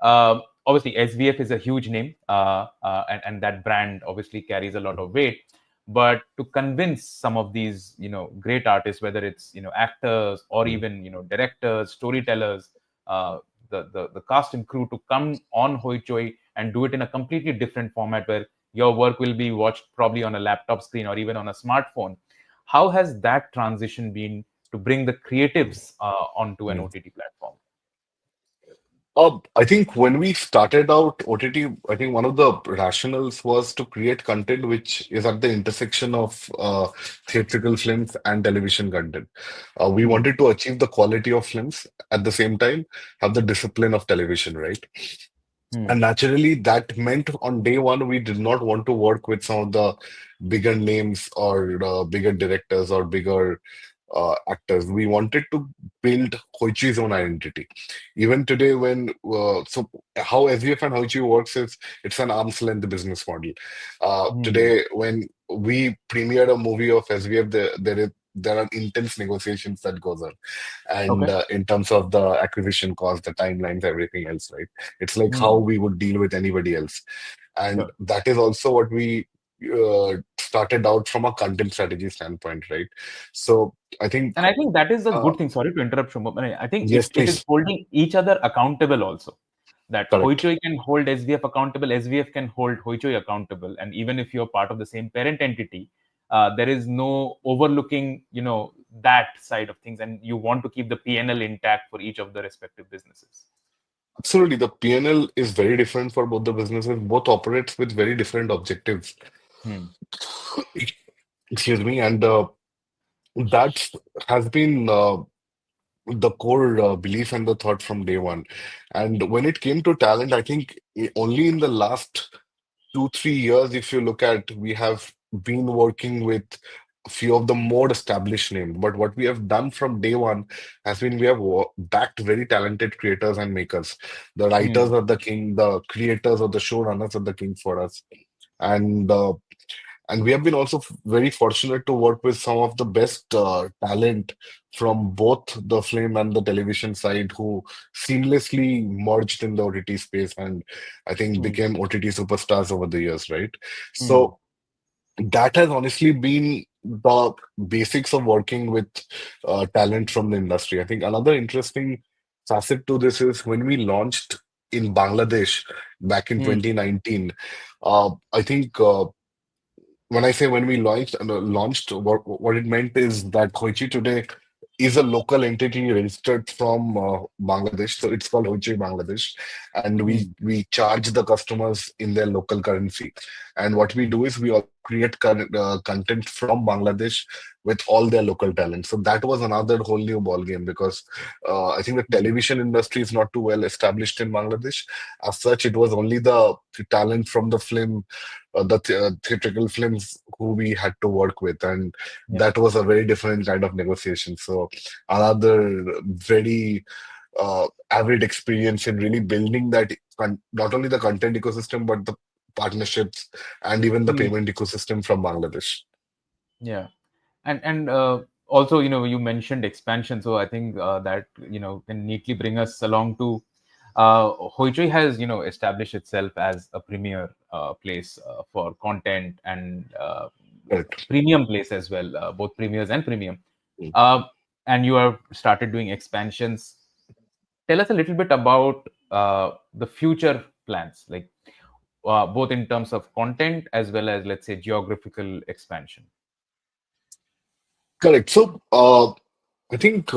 Obviously, SVF is a huge name, and that brand obviously carries a lot of weight. But to convince some of these, great artists, whether it's actors or even directors, storytellers, uh, the cast and crew to come on Hoichoi and do it in a completely different format where your work will be watched probably on a laptop screen or even on a smartphone. How has that transition been to bring the creatives onto an OTT platform? I think when we started out OTT, I think one of the rationales was to create content which is at the intersection of theatrical films and television content. We Hmm. wanted to achieve the quality of films at the same time, have the discipline of television, right? Hmm. And naturally, that meant on day one, we did not want to work with some of the bigger names or bigger directors or bigger actors. We wanted to build Hoichi's own identity. Even today, so how SVF and Hoichi works is it's an arm's length business model. Hmm. Today, when we premiered a movie of SVF, there are intense negotiations that goes on, and Okay. in terms of the acquisition cost, the timelines, everything else, right? It's like how Hmm. we would deal with anybody else, and Sure. that is also what we started out from a content strategy standpoint, right? So I think, And I think that is a uh, good thing. Sorry to interrupt, Shumbh. I think yes, it is please, holding each other accountable also. That correct. Hoichoi can hold SVF accountable, SVF can hold Hoichoi accountable. And even if you're part of the same parent entity, there is no overlooking, that side of things. And you want to keep the PNL intact for each of the respective businesses. Absolutely, the P&L is very different for both the businesses. Both operates with very different objectives. Hmm. Excuse me, and that has been the core belief and the thought from day one. And when it came to talent, I think only in the last 2, 3 years, if you look at, we have been working with a few of the more established names. But what we have done from day one has been we have backed very talented creators and makers. The writers Hmm. are the king, the creators or the showrunners are the king for us. And we have been also very fortunate to work with some of the best talent from both the film and the television side who seamlessly merged in the OTT space and I think Hmm. became OTT superstars over the years, right? Hmm. So that has honestly been the basics of working with talent from the industry. I think another interesting facet to this is when we launched in Bangladesh back in Hmm. 2019. I think when I say when we launched, what it meant is that Koichi today is a local entity registered from Bangladesh. So it's called Hoichoi Bangladesh, and Hmm. we charge the customers in their local currency. And what we do is we also create content from Bangladesh with all their local talent. So that was another whole new ball game because I think the Hmm. television industry is not too well established in Bangladesh. As such, it was only the talent from the film, theatrical films who we had to work with, and Yeah. that was a very different kind of negotiation. So another very avid experience in really building that not only the content ecosystem but the partnerships and even the Hmm. payment ecosystem from Bangladesh. Yeah. And also, you mentioned expansion, so I think that can neatly bring us along to Hoichoi has established itself as a premier place for content and Correct. premium place as well, both premiers and premium. Mm. Uh, and you have started doing expansions. Tell us a little bit about the future plans, like both in terms of content as well as, let's say, geographical expansion. Correct. So I think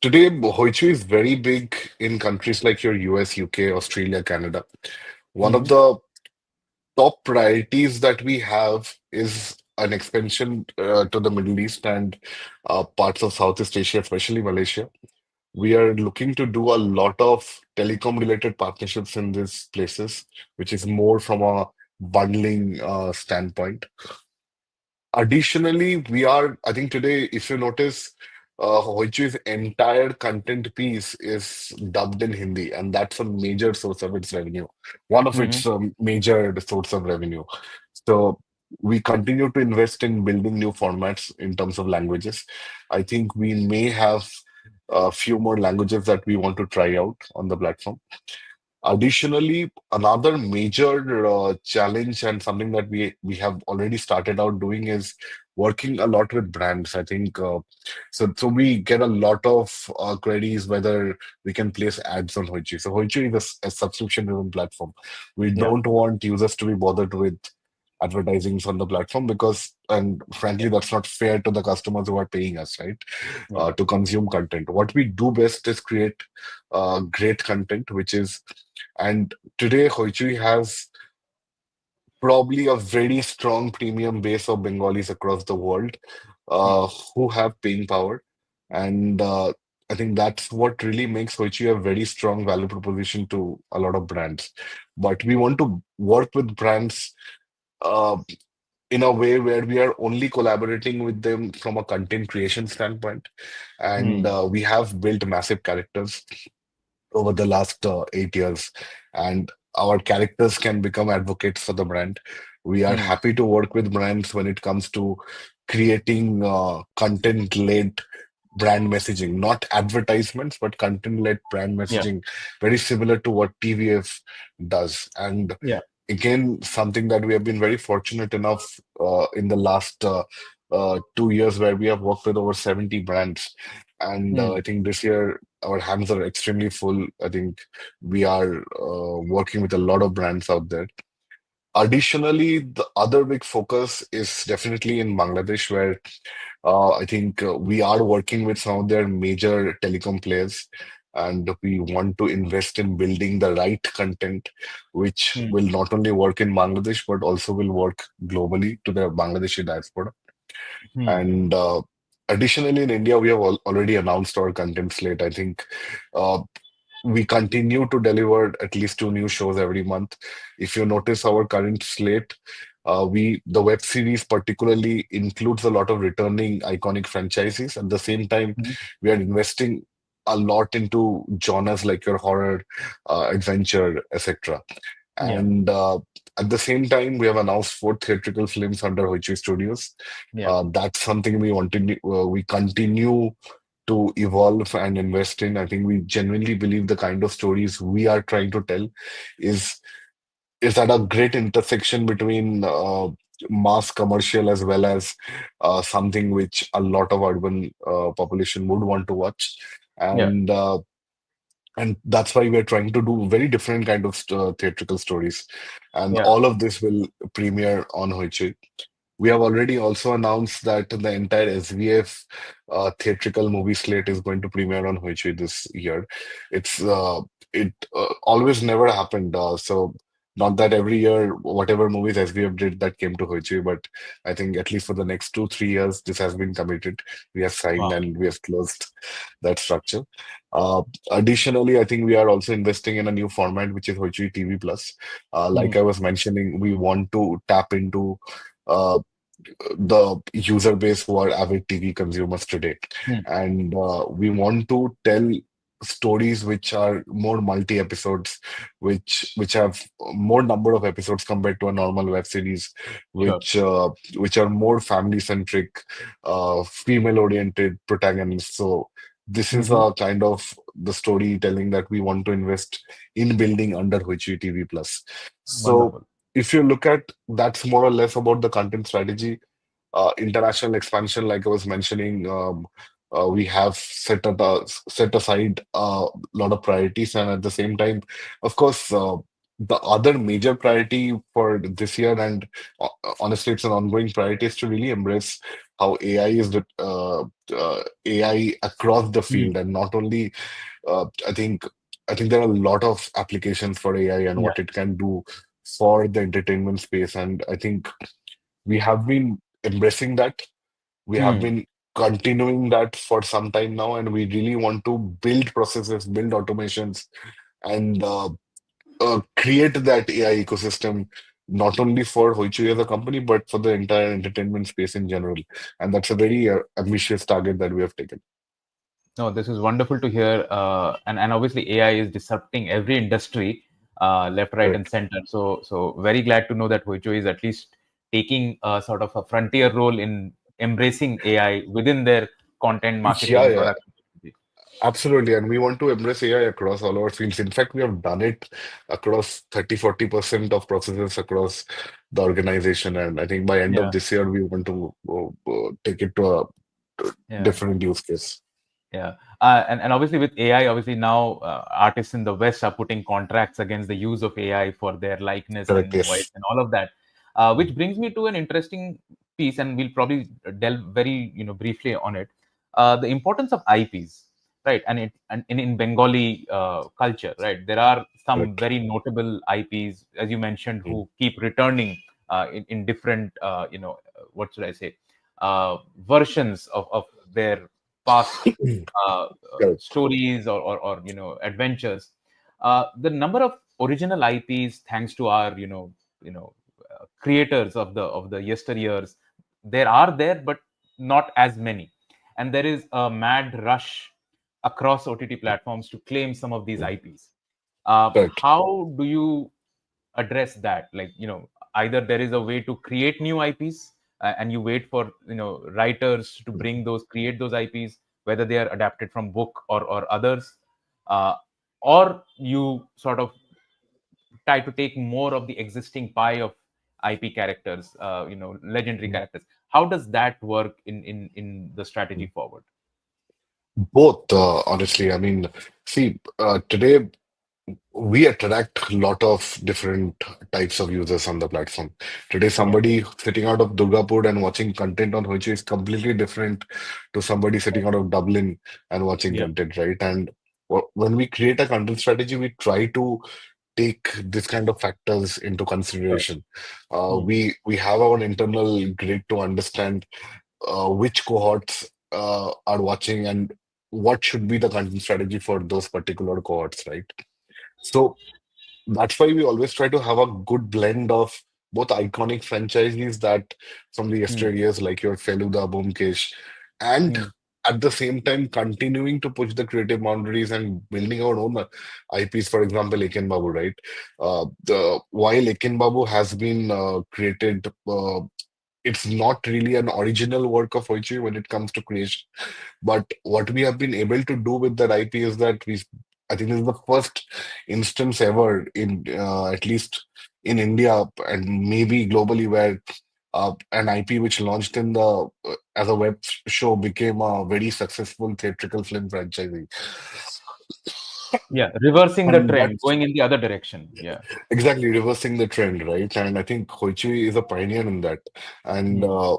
today Hoichu is very big in countries like your US, UK, Australia, Canada. One of Hmm. the top priorities that we have is an expansion to the Middle East and parts of Southeast Asia, especially Malaysia. We are looking to do a lot of telecom related partnerships in these places, which is more from a bundling standpoint. Additionally, I think today, if you notice, Hoichu's entire content piece is dubbed in Hindi, and that's a major source of its revenue, one of Hmm. its major source of revenue. So we continue to invest in building new formats in terms of languages. I think we may have a few more languages that we want to try out on the platform. Additionally, another major challenge and something that we have already started out doing is working a lot with brands. I think so we get a lot of queries whether we can place ads on Hoichi. So Hoichi is a subscription-driven platform. We Yeah. don't want users to be bothered with advertisings on the platform because, and frankly, that's not fair to the customers who are paying us, right? Yeah. To consume content. What we do best is create great content, which is and today, Hoichui has probably a very strong premium base of Bengalis across the world Hmm. who have paying power. And I think that's what really makes Hoichi a very strong value proposition to a lot of brands. But we want to work with brands uh, in a way where we are only collaborating with them from a content creation standpoint. And Hmm. we have built massive characters over the last 8 years, and our characters can become advocates for the brand. We are Hmm. happy to work with brands when it comes to creating content-led brand messaging, not advertisements, but content-led brand Yeah. messaging, very similar to what TVF does. And Yeah. again, something that we have been very fortunate enough in the last 2 years where we have worked with over 70 brands. And Hmm. I think this year our hands are extremely full. I think we are working with a lot of brands out there. Additionally, the other big focus is definitely in Bangladesh, where I think we are working with some of their major telecom players, and we want to invest in building the right content, which Hmm. will not only work in Bangladesh, but also will work globally to the Bangladeshi diaspora. Hmm. And additionally, in India, we have already announced our content slate. I think uh, we continue to deliver at least two new shows every month. If you notice our current slate, the web series particularly includes a lot of returning iconic franchises. At the same time, Hmm. we are investing a lot into genres like your horror, adventure, etc. Yeah. And at the same time, we have announced four theatrical films under Hoichi Studios. Yeah. That's something we continue to evolve and invest in. I think we genuinely believe the kind of stories we are trying to tell is is at a great intersection between mass commercial as well as something which a lot of urban population would want to watch. Yeah. And that's why we're trying to do very different kind of theatrical stories. And Yeah. all of this will premiere on Hoichi. We have already also announced that the entire SVF theatrical movie slate is going to premiere on Hoichoi this year. It's it always never happened. So not that every year whatever movies SVF did that came to Hoichoi, but I think at least for the next 2 3 years this has been committed. We have signed Wow. and we have closed that structure. Uh, Additionally, I think we are also investing in a new format which is Hoichoi TV Plus. Like Mm, I was mentioning, we want to tap into uh, the user base who are avid TV consumers today. mm, And we want to tell stories which are more multi-episodes, which have more number of episodes compared to a normal web series, sure. which are more family-centric, female-oriented protagonists. So this is Hmm. a kind of the storytelling that we want to invest in building under Hoichi TV Plus. So Wonderful. if you look at, that's more or less about the content strategy. International expansion, like I was mentioning, we have set aside a lot of priorities, and at the same time, of course, the other major priority for this year, and uh, honestly, it's an ongoing priority, is to really embrace how AI across the Mm, field, and not only. I think there are a lot of applications for AI and yeah. what it can do for the entertainment space, and I think we have been embracing that. We have Mm. been continuing that for some time now, and we really want to build processes, build automations, and create that AI ecosystem, not only for Hoichoi as a company, but for the entire entertainment space in general. And that's a very ambitious target that we have taken. No, this is wonderful to hear. And obviously AI is disrupting every industry, left, right, and Correct. center. So very glad to know that Hoichoi is at least taking a sort of a frontier role in embracing AI within their content Yeah, marketing yeah. product. Absolutely, and we want to embrace AI across all our fields. In fact, we have done it across 30 40% of processes across the organization. And I think by end of Yeah, this year, we want to take it to a yeah. different use case. Yeah, and obviously with AI, obviously now artists in the West are putting contracts against the use of AI for their likeness Correct, and voice yes. and all of that, which brings me to an interesting piece, and we'll probably delve very briefly on it. The importance of IPs, right? And in Bengali culture, right? There are some Correct. very notable IPs, as you mentioned, Mm. who keep returning in different, what should I say, versions of their past Correct. stories or adventures. The number of original IPs, thanks to our creators of the yesteryears, there, but not as many, and there is a mad rush across OTT platforms to claim some of these Mm. IPs. Correct. How do you address that? Like, either there is a way to create new IPs, and you wait for writers to Mm. create those IPs, whether they are adapted from book or others, uh, or you sort of try to take more of the existing pie of IP characters, legendary Mm. characters. How does that work in the strategy Mm. forward? Both, honestly. I mean, see, today we attract a lot of different types of users on the platform. Today, Yeah, somebody sitting out of Durgapur and watching content on Hoichi is completely different to somebody sitting out of Dublin and watching yeah, content, right? And when we create a content strategy, we try to take this kind of factors into sure. consideration. Hmm. We have our internal grid to understand which cohorts are watching and what should be the content strategy for those particular cohorts, right? So that's why we always try to have a good blend of both iconic franchises that from the Hmm. yesteryears, like your Feluda, Boomkesh, and Hmm. at the same time continuing to push the creative boundaries and building our own IPs. For example, Eken Babu, right? The while Eken Babu has been created, it's not really an original work of Hoichi when it comes to creation. But what we have been able to do with that IP is that I think this is the first instance ever in, at least in India and maybe globally, where an IP which launched in the as a web show became a very successful theatrical film franchise. Yeah, reversing the And trend, that's going in the other direction. Yeah. exactly reversing the trend, right? And I think Hoichoi is a pioneer in that. And Hmm.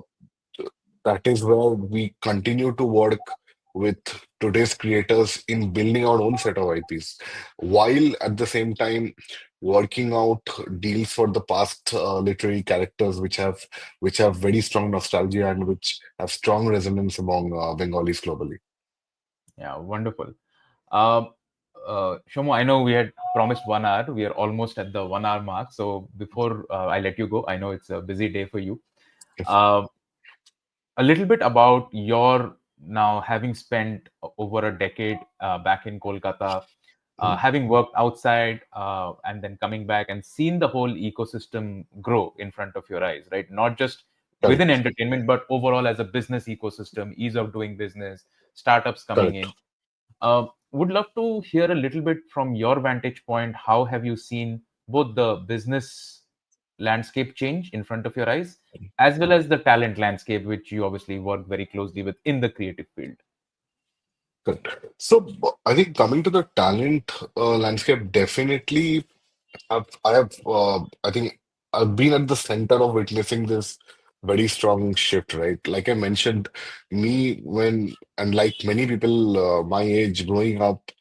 that is where we continue to work with today's creators in building our own set of IPs, while at the same time working out deals for the past literary characters which have very strong nostalgia and which have strong resonance among Bengalis globally. Yeah, wonderful. Uh, Shomo, I know we had promised 1 hour. We are almost at the 1 hour mark. So before I let you go, I know it's a busy day for you. Uh, a little bit about your now having spent over a decade back in Kolkata, Mhm. having worked outside and then coming back and seen the whole ecosystem grow in front of your eyes, right? Not just within Correct, entertainment, but overall as a business ecosystem, ease of doing business, startups coming correct. in. Would love to hear a little bit from your vantage point. How have you seen both the business landscape change in front of your eyes, as well as the talent landscape, which you obviously work very closely with in the creative field? Correct. So I think coming to the talent landscape, definitely I think I've been at the center of witnessing this very strong shift, right? Like I mentioned, me when and like many people my age growing up,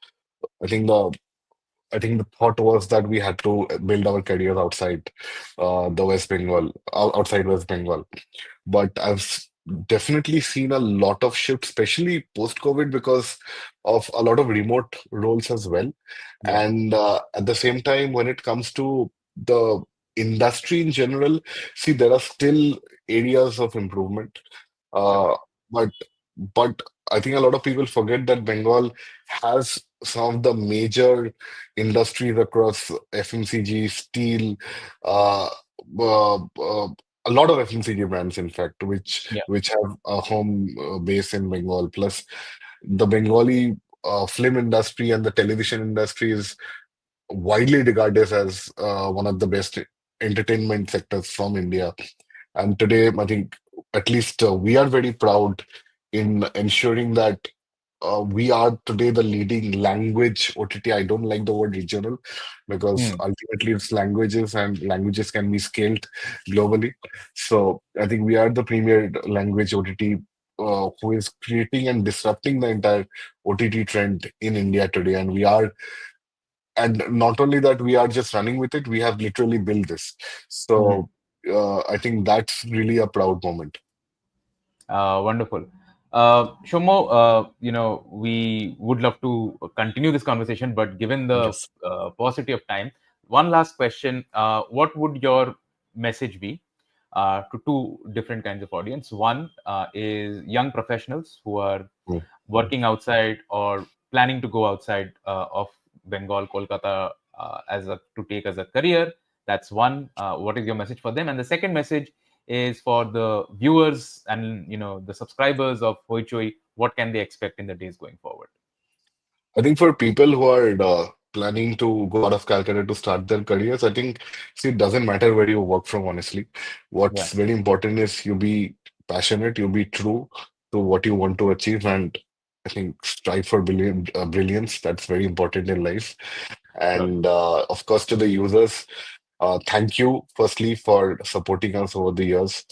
I think the I think the thought was that we had to build our careers outside the West Bengal, outside West Bengal. But definitely seen a lot of shift, especially post-COVID, because of a lot of remote roles as well. Yeah, And at the same time, when it comes to the industry in general, see, there are still areas of improvement. correct. Uh, but but I think a lot of people forget that Bengal has some of the major industries across FMCG, steel, uh, a lot of FMCG brands, in fact, Yeah, which have a home base in Bengal. Plus, the Bengali film industry and the television industry is widely regarded as one of the best entertainment sectors from India. And today, I think at least we are very proud in ensuring that we are today the leading language OTT. I don't like the word regional because hmm. ultimately it's languages and languages can be scaled globally. So I think we are the premier language OTT who is creating and disrupting the entire OTT trend in India today. And not only that, we are just running with it, we have literally built this. Hmm. So I think that's really a proud moment. Wonderful. Shomo, we would love to continue this conversation, but given the Yes. paucity of time, one last question. What would your message be to two different kinds of audience? One is young professionals who are Mm. working outside or planning to go outside of Bengal, Kolkata, to take as a career. That's one. What is your message for them? And the second message is for the viewers and the subscribers of Hoichoi. What can they expect in the days going forward? I think for people who are planning to go out of Calcutta to start their careers, I think, see, it doesn't matter where you work from, honestly. Yeah, What's very important is you be passionate, you be true to what you want to achieve, and I think strive for brilliance. That's very important in life. sure. And of course, to the users, thank you, firstly, for supporting us over the years.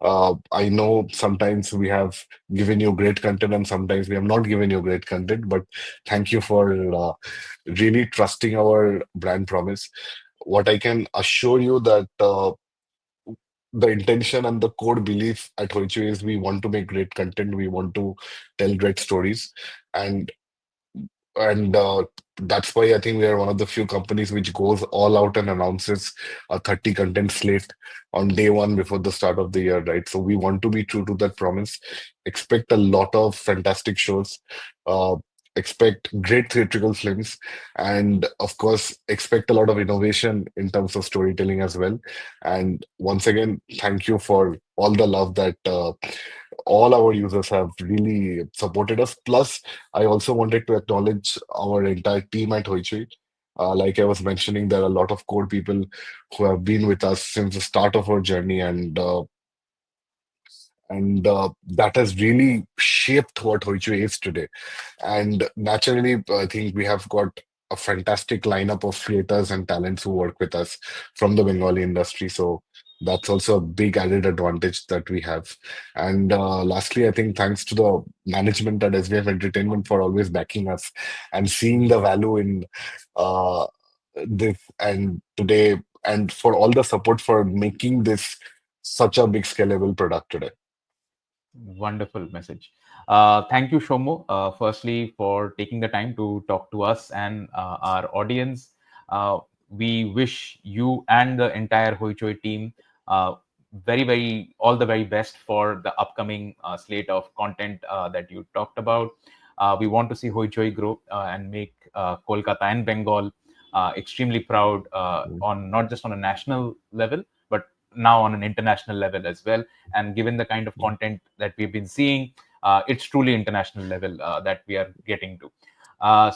I know sometimes we have given you great content and sometimes we have not given you great content, but thank you for really trusting our brand promise. What I can assure you that the intention and the core belief at Hoichu is we want to make great content, we want to tell great stories, and and that's why I think we are one of the few companies which goes all out and announces a 30 content slate on day one before the start of the year, right? So we want to be true to that promise. Expect a lot of fantastic shows. Uh, expect great theatrical films, and of course, expect a lot of innovation in terms of storytelling as well. And once again, thank you for all the love that all our users have really supported us. Plus, I also wanted to acknowledge our entire team at Hoichoi. Like I was mentioning, there are a lot of core people who have been with us since the start of our journey, and that has really shaped what Hoichoi is today. And naturally, I think we have got a fantastic lineup of creators and talents who work with us from the Bengali industry. So that's also a big added advantage that we have. And lastly, I think thanks to the management at SBF Entertainment for always backing us and seeing the value in uh, this and today, and for all the support for making this such a big scalable product today. Wonderful message. Thank you, Shomo, firstly, for taking the time to talk to us and our audience. We wish you and the entire Hoichoi team uh, all the very best for the upcoming slate of content that you talked about. We want to see Hoichoi grow and make Kolkata and Bengal extremely proud on not just on a national level, but now on an international level as well. And given the kind of content that we've been seeing, it's truly international level that we are getting to.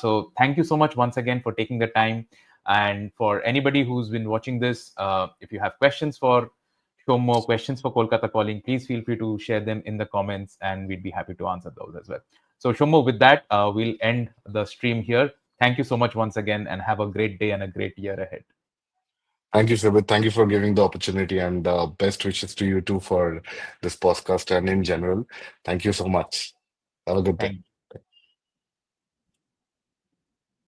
So thank you so much once again for taking the time. And for anybody who's been watching this, if you have questions for Shomo, questions for Kolkata Calling, please feel free to share them in the comments and we'd be happy to answer those as well. So Shomo, with that, we'll end the stream here. Thank you so much once again and have a great day and a great year ahead. Thank you, Shobit. Thank you for giving the opportunity, and best wishes to you too for this podcast and in general. Thank you so much. Have a good day. Thank